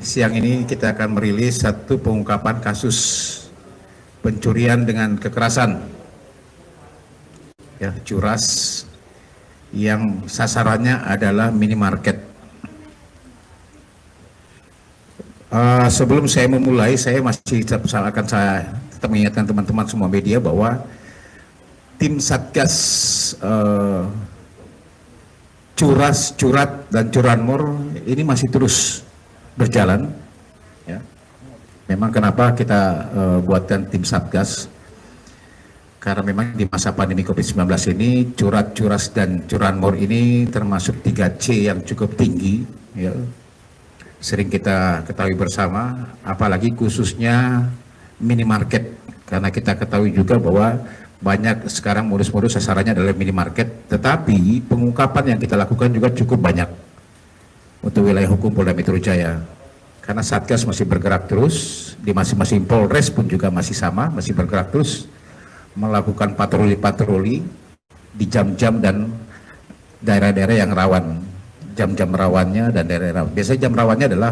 Siang ini kita akan merilis satu pengungkapan kasus pencurian dengan kekerasan, ya, curas yang sasarannya adalah minimarket. Sebelum saya memulai, saya akan tetap mengingatkan teman-teman semua media bahwa tim Satgas Curas, Curat, dan Curanmor ini masih terus berjalan. Ya. Memang kenapa kita buatkan tim Satgas? Karena memang di masa pandemi COVID-19 ini Curat, Curas, dan Curanmor ini termasuk 3C yang cukup tinggi. Ya. Sering kita ketahui bersama, apalagi khususnya minimarket. Karena kita ketahui juga bahwa banyak sekarang modus-modus sasarannya adalah minimarket, tetapi pengungkapan yang kita lakukan juga cukup banyak untuk wilayah hukum Polda Metro Jaya. Karena Satgas masih bergerak terus, di masing-masing Polres pun juga masih sama, masih bergerak terus melakukan patroli-patroli di jam-jam dan daerah-daerah yang rawan. Jam-jam rawannya dan daerah-daerah. Biasanya jam rawannya adalah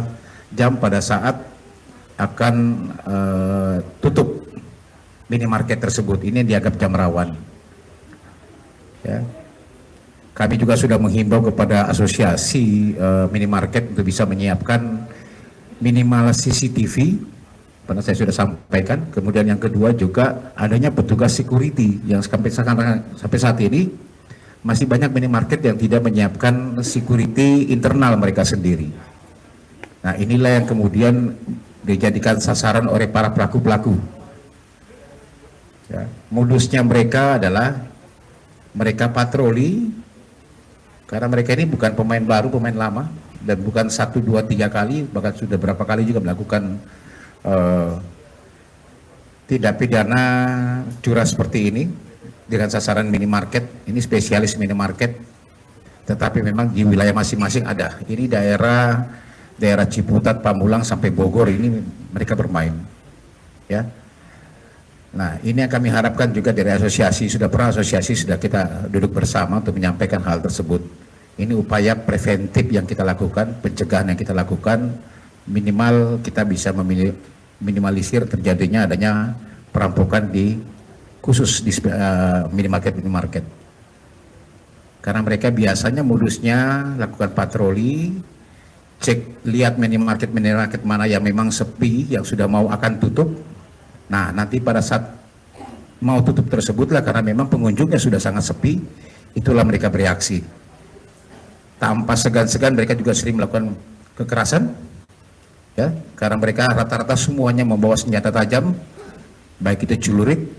jam pada saat akan tutup minimarket tersebut. Ini dianggap jam rawan. Ya. Kami juga sudah menghimbau kepada asosiasi minimarket untuk bisa menyiapkan minimal CCTV. Pernah saya sudah sampaikan. Kemudian yang kedua juga adanya petugas security yang sampai saat ini masih banyak minimarket yang tidak menyiapkan security internal mereka sendiri. Nah, inilah yang kemudian dijadikan sasaran oleh para pelaku-pelaku. Ya, modusnya mereka adalah mereka patroli, karena mereka ini bukan pemain baru, pemain lama, dan bukan 1, 2, 3 kali, bahkan sudah berapa kali juga melakukan tindak pidana curas seperti ini dengan sasaran minimarket. Ini spesialis minimarket, tetapi memang di wilayah masing-masing ada. Ini daerah Ciputat, Pamulang sampai Bogor ini mereka bermain. Ya. Nah, ini yang kami harapkan juga dari asosiasi, sudah kita duduk bersama untuk menyampaikan hal tersebut. Ini upaya preventif yang kita lakukan, pencegahan yang kita lakukan, minimal kita bisa minimalisir terjadinya adanya perampokan khusus di minimarket. Karena mereka biasanya modusnya lakukan patroli, cek lihat minimarket mana yang memang sepi, yang sudah mau akan tutup. Nah, nanti pada saat mau tutup tersebutlah, karena memang pengunjungnya sudah sangat sepi, itulah mereka bereaksi. Tanpa segan-segan mereka juga sering melakukan kekerasan, ya, karena mereka rata-rata semuanya membawa senjata tajam, baik itu celurit,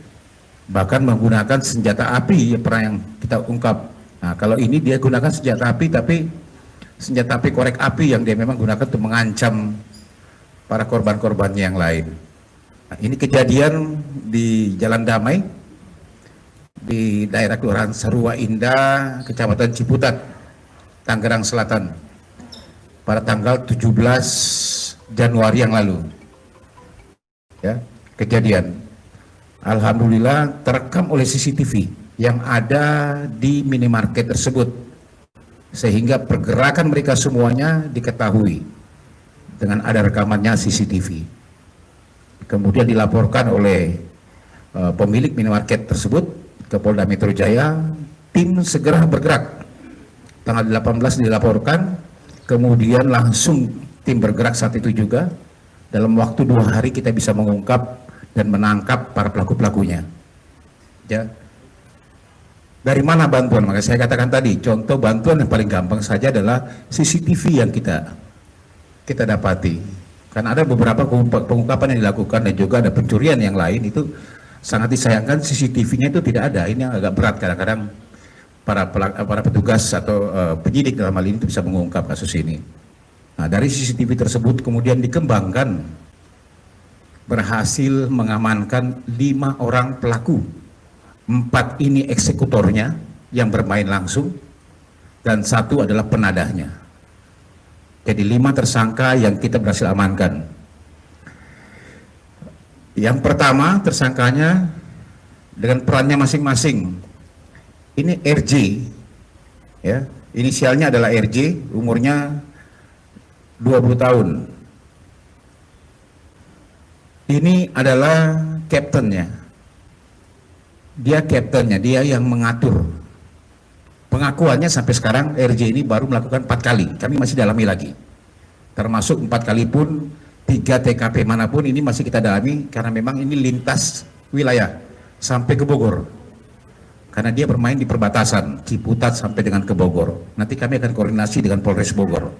bahkan menggunakan senjata api yang kita ungkap. Nah, kalau ini dia gunakan senjata api, tapi senjata api korek api yang dia memang gunakan untuk mengancam para korban-korbannya yang lain. Nah, ini kejadian di Jalan Damai di daerah Kelurahan Sarua Indah, Kecamatan Ciputat, Tangerang Selatan pada tanggal 17 Januari yang lalu. Ya, kejadian. Alhamdulillah terekam oleh CCTV yang ada di minimarket tersebut, sehingga pergerakan mereka semuanya diketahui dengan ada rekamannya CCTV. Kemudian dilaporkan oleh pemilik minimarket tersebut ke Polda Metro Jaya, tim segera bergerak. Tanggal 18 dilaporkan, kemudian langsung tim bergerak saat itu juga. Dalam waktu 2 hari kita bisa mengungkap dan menangkap para pelaku-pelakunya. Ya. Dari mana bantuan? Maka saya katakan tadi, contoh bantuan yang paling gampang saja adalah CCTV yang kita dapati. Karena ada beberapa pengungkapan yang dilakukan dan juga ada pencurian yang lain, itu sangat disayangkan CCTV-nya itu tidak ada. Ini yang agak berat, kadang-kadang para petugas atau penyidik dalam hal ini itu bisa mengungkap kasus ini. Nah, dari CCTV tersebut kemudian dikembangkan, berhasil mengamankan 5 orang pelaku. 4 ini eksekutornya yang bermain langsung, dan 1 adalah penadahnya. Jadi 5 tersangka yang kita berhasil amankan. Yang pertama tersangkanya dengan perannya masing-masing. Ini RJ, ya, inisialnya adalah RJ, umurnya 20 tahun. Ini adalah kaptennya. Dia kaptennya, dia yang mengatur. Pengakuannya sampai sekarang RJ ini baru melakukan 4 kali. Kami masih dalami lagi. Termasuk 4 kali pun 3 TKP manapun ini masih kita dalami karena memang ini lintas wilayah sampai ke Bogor. Karena dia bermain di perbatasan Ciputat sampai dengan ke Bogor. Nanti kami akan koordinasi dengan Polres Bogor.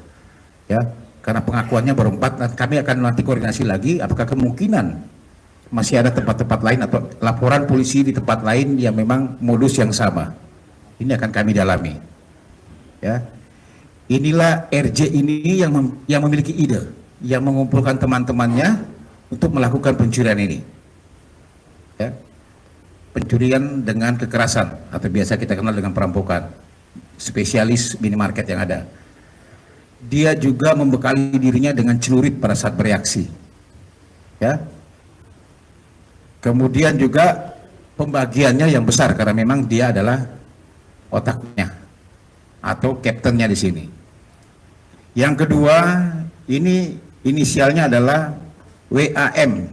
Ya, karena pengakuannya baru 4, dan kami akan nanti koordinasi lagi apakah kemungkinan masih ada tempat-tempat lain atau laporan polisi di tempat lain yang memang modus yang sama. Ini akan kami dalami. Ya. Inilah RJ ini yang memiliki ide, yang mengumpulkan teman-temannya untuk melakukan pencurian ini. Ya. Pencurian dengan kekerasan atau biasa kita kenal dengan perampokan. Spesialis minimarket yang ada. Dia juga membekali dirinya dengan celurit pada saat bereaksi. Ya. Kemudian juga pembagiannya yang besar karena memang dia adalah otaknya atau kaptennya di sini. Yang kedua, ini inisialnya adalah WAM.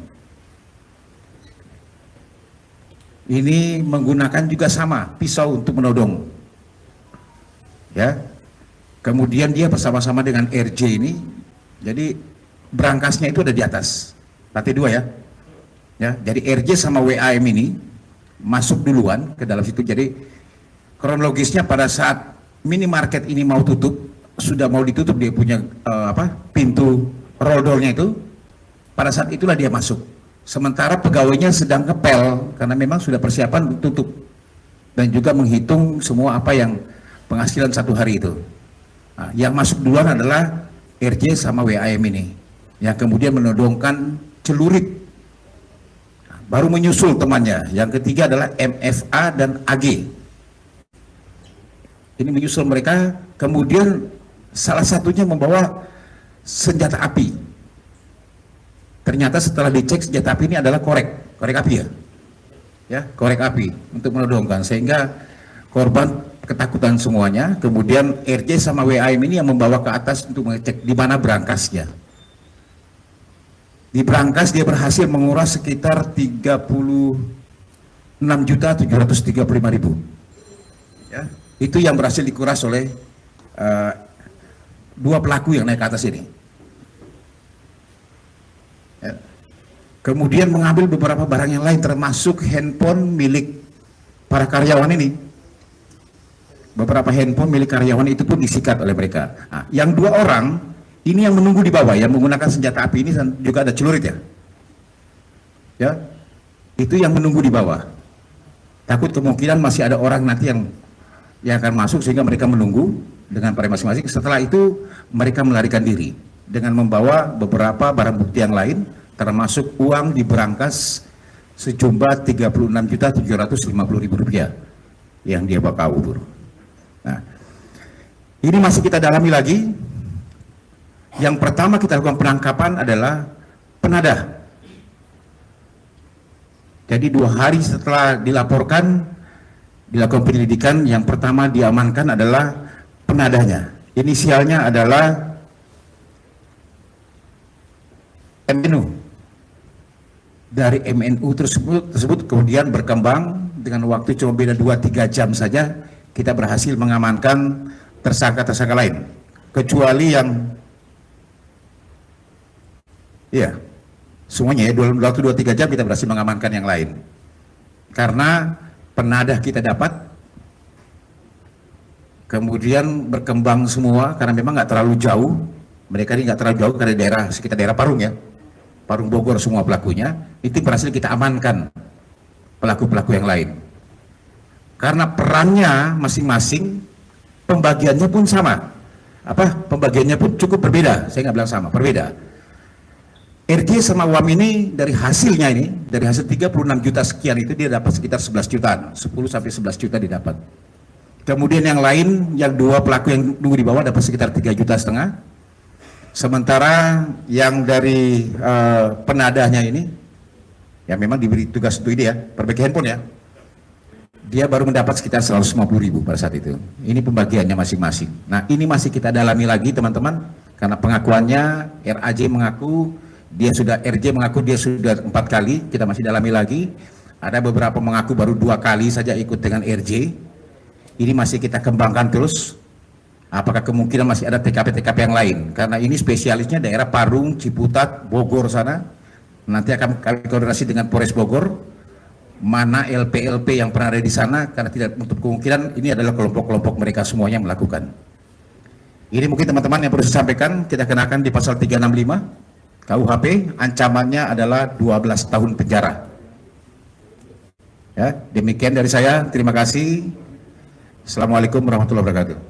Ini menggunakan juga sama pisau untuk menodong. Ya. Kemudian dia bersama-sama dengan RJ ini, jadi berangkasnya itu ada di atas lantai 2 ya. Ya, jadi RJ sama WAM ini masuk duluan ke dalam situ. Jadi kronologisnya pada saat minimarket ini mau tutup, sudah mau ditutup, dia punya pintu roldolnya itu, pada saat itulah dia masuk. Sementara pegawainya sedang ngepel karena memang sudah persiapan untuk tutup dan juga menghitung semua apa yang penghasilan 1 hari itu. Nah, yang masuk duluan adalah RJ sama WAM ini, yang kemudian menodongkan celurit. Baru menyusul temannya. Yang ketiga adalah MFA dan AG. Ini menyusul mereka, kemudian salah satunya membawa senjata api. Ternyata setelah dicek senjata api ini adalah korek api ya. Ya, korek api untuk menodongkan, sehingga korban ketakutan semuanya. Kemudian RJ sama WAM ini yang membawa ke atas untuk mengecek di mana berangkasnya. Di berangkas dia berhasil menguras sekitar 36.735.000. Ya, itu yang berhasil dikuras oleh 2 pelaku yang naik ke atas ini. Ya. Kemudian mengambil beberapa barang yang lain termasuk handphone milik para karyawan ini. Beberapa handphone milik karyawan itu pun disikat oleh mereka. Nah, yang 2 orang ini yang menunggu di bawah, yang menggunakan senjata api ini juga ada celurit ya. Ya, itu yang menunggu di bawah. Takut kemungkinan masih ada orang nanti yang akan masuk sehingga mereka menunggu dengan pada masing-masing. Setelah itu mereka melarikan diri dengan membawa beberapa barang bukti yang lain, termasuk uang di berangkas sejumlah Rp36.750.000 yang dia bawa kabur. Nah, ini masih kita dalami lagi. Yang pertama kita lakukan penangkapan adalah penadah. Jadi 2 hari setelah dilaporkan, dilakukan penyelidikan, yang pertama diamankan adalah penadahnya. Inisialnya adalah MNU. Dari MNU tersebut kemudian berkembang dengan waktu cuma beda 2-3 jam saja, kita berhasil mengamankan tersangka-tersangka lain. Kecuali yang ya, semuanya ya, dalam waktu 2-3 jam kita berhasil mengamankan yang lain. Karena penadah kita dapat, kemudian berkembang semua, karena memang nggak terlalu jauh, mereka ini nggak terlalu jauh dari daerah, sekitar daerah Parung ya, Parung Bogor semua pelakunya, itu berhasil kita amankan pelaku-pelaku yang lain. Karena perannya masing-masing, pembagiannya pun sama. Pembagiannya pun cukup berbeda, saya nggak bilang sama, berbeda. RJ sama WAM ini dari hasilnya ini, dari hasil 36 juta sekian itu dia dapat sekitar 11 jutaan, 10 sampai 11 juta didapat. Kemudian yang lain, yang 2 pelaku yang nunggu di bawah dapat sekitar 3,5 juta. Sementara yang dari penadahnya ini, ya memang diberi tugas untuk ini ya, perbaiki handphone ya, dia baru mendapat sekitar 150.000 pada saat itu. Ini pembagiannya masing-masing. Nah, ini masih kita dalami lagi teman-teman, karena pengakuannya RAJ mengaku Dia sudah RJ mengaku dia sudah 4 kali, kita masih dalami lagi. Ada beberapa mengaku baru 2 kali saja ikut dengan RJ. Ini masih kita kembangkan terus. Apakah kemungkinan masih ada TKP-TKP yang lain? Karena ini spesialisnya daerah Parung, Ciputat, Bogor sana. Nanti akan kami koordinasi dengan Polres Bogor. Mana LP-LP yang pernah ada di sana, karena tidak untuk kemungkinan ini adalah kelompok-kelompok mereka semuanya melakukan. Ini mungkin teman-teman yang perlu saya sampaikan, kita kenakan di pasal 365 KUHP, ancamannya adalah 12 tahun penjara. Ya, demikian dari saya, terima kasih. Assalamualaikum warahmatullahi wabarakatuh.